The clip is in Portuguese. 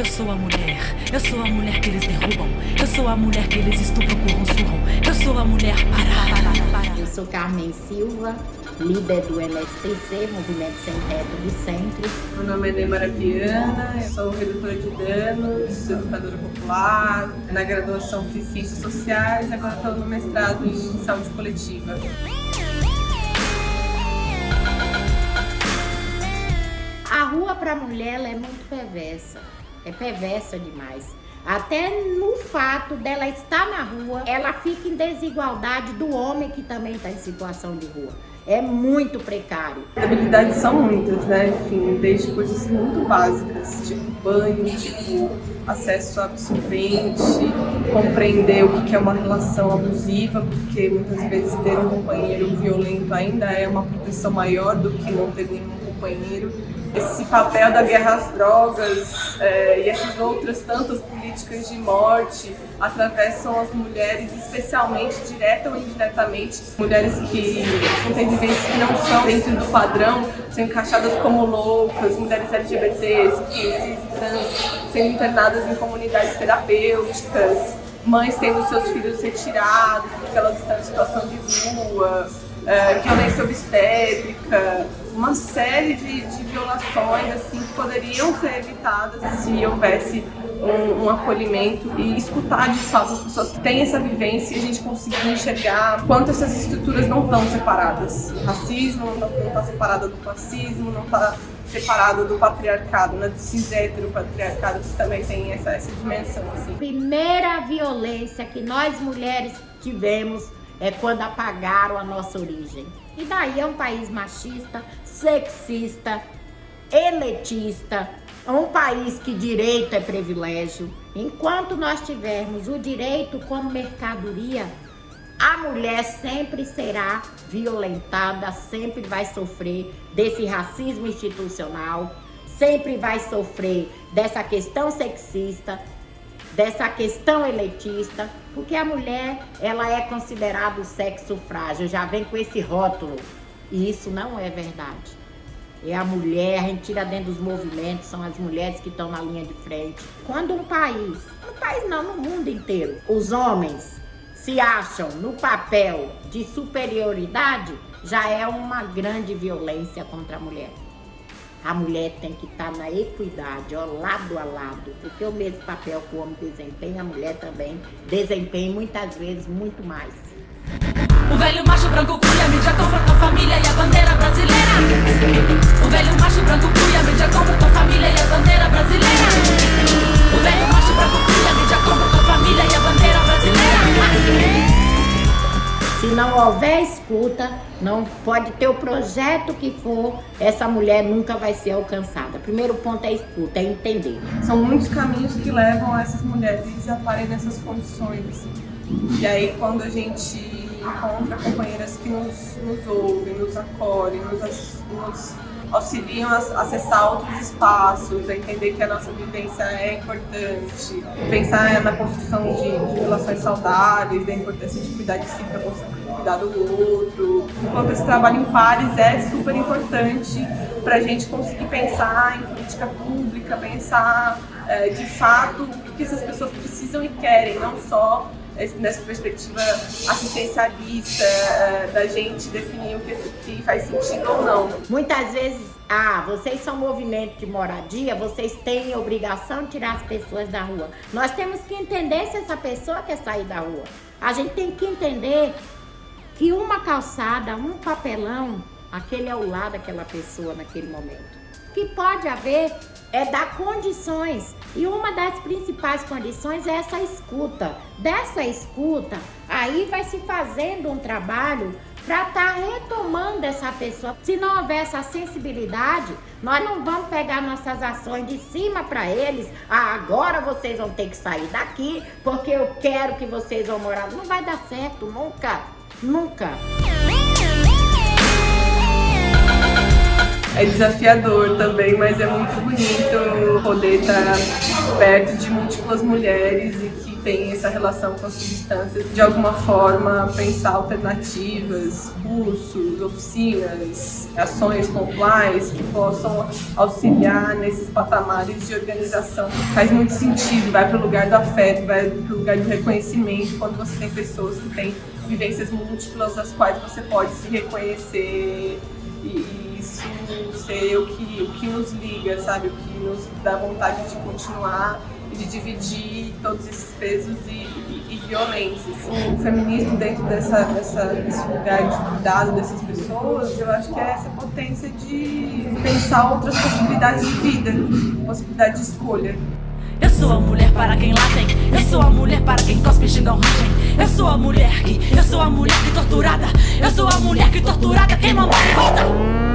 Eu sou a mulher que eles derrubam. Eu sou a mulher que eles estupram, corram, surram. Eu sou a mulher para. Eu sou Carmen Silva, líder do MSTC, Movimento Sem Teto de Centro. Meu nome é Neymara Viana, eu sou redutora de danos, educadora popular, na graduação fiz Ciências Sociais, agora estou no mestrado em Saúde Coletiva. A rua para a mulher ela é muito perversa, é perversa demais. Até no fato dela estar na rua, ela fica em desigualdade do homem que também está em situação de rua. É muito precário. As habilidades são muitas, né? Enfim, desde coisas muito básicas, tipo banho, tipo acesso a absorvente, compreender o que é uma relação abusiva, porque muitas vezes ter um companheiro violento ainda é uma proteção maior do que não ter nenhum companheiro. Esse papel da guerra às drogas e essas outras tantas políticas de morte atravessam as mulheres, especialmente direta ou indiretamente, mulheres que têm vivências que não são dentro do padrão, são encaixadas como loucas, mulheres LGBTs, cis e trans, sendo internadas em comunidades terapêuticas, mães tendo seus filhos retirados porque elas estão em situação de rua, violência obstétrica, uma série de violações assim, que poderiam ser evitadas se houvesse um acolhimento e escutar de fato as pessoas que têm essa vivência e a gente conseguir enxergar quanto essas estruturas não estão separadas. O racismo não está separado do classismo, não está separado do patriarcado, né, do cis-hétero-patriarcado, que também tem essa dimensão. Assim. A primeira violência que nós mulheres tivemos é quando apagaram a nossa origem. E daí é um país machista, sexista, elitista, é um país que direito é privilégio. Enquanto nós tivermos o direito como mercadoria, a mulher sempre será violentada, sempre vai sofrer desse racismo institucional, sempre vai sofrer dessa questão sexista, dessa questão elitista, porque a mulher, ela é considerada o sexo frágil, já vem com esse rótulo, e isso não é verdade. É a mulher, a gente tira dentro dos movimentos, são as mulheres que estão na linha de frente. Quando no país não, no mundo inteiro, os homens se acham no papel de superioridade, já é uma grande violência contra a mulher. A mulher tem que estar na equidade, ó, lado a lado, porque o mesmo papel que o homem desempenha, a mulher também desempenha muitas vezes muito mais. O velho macho branco cuia, a mídia confronta a família e a bandeira brasileira. O velho macho branco cuia, a mídia confronta a família e a bandeira brasileira. O velho macho branco cuia, a mídia confronta a família e a bandeira brasileira. Se não houver escuta, não pode ter o projeto que for, essa mulher nunca vai ser alcançada. Primeiro ponto é escuta, é entender. São muitos caminhos que levam essas mulheres a estarem nessas condições. E aí quando a gente encontra companheiras que nos ouvem, nos acolhem, nos auxiliam a acessar outros espaços, a entender que a nossa vivência é importante, pensar na construção de relações saudáveis, da importância de cuidar de si para conseguir cuidar do outro. Enquanto esse trabalho em pares é super importante para a gente conseguir pensar em política pública, pensar de fato o que essas pessoas precisam e querem, não só nessa perspectiva assistencialista, da gente definir o que faz sentido ou não. Muitas vezes, vocês são movimento de moradia, vocês têm obrigação de tirar as pessoas da rua. Nós temos que entender se essa pessoa quer sair da rua. A gente tem que entender que uma calçada, um papelão, aquele é o lado daquela pessoa naquele momento. O que pode haver é dar condições, e uma das principais condições é essa escuta. Dessa escuta, aí vai se fazendo um trabalho para estar retomando essa pessoa. Se não houver essa sensibilidade, nós não vamos pegar nossas ações de cima para eles. Agora vocês vão ter que sair daqui, porque eu quero que vocês vão morar. Não vai dar certo, nunca, nunca. É desafiador também, mas é muito bonito poder estar perto de múltiplas mulheres e que tem essa relação com as substâncias, de alguma forma pensar alternativas, cursos, oficinas, ações pontuais que possam auxiliar nesses patamares de organização. Faz muito sentido, vai para o lugar do afeto, vai para o lugar do reconhecimento, quando você tem pessoas que têm vivências múltiplas das quais você pode se reconhecer e isso ser o que nos liga, sabe? O que nos dá vontade de continuar e de dividir todos esses pesos e violências. O feminismo dentro desse lugar de cuidado dessas pessoas, eu acho que é essa potência de pensar outras possibilidades de vida, possibilidade de escolha. Eu sou a mulher para quem lá tem. Eu sou a mulher para quem cospe e xingam rangem. Eu sou a mulher que torturada. Eu sou a mulher que torturada queima a volta.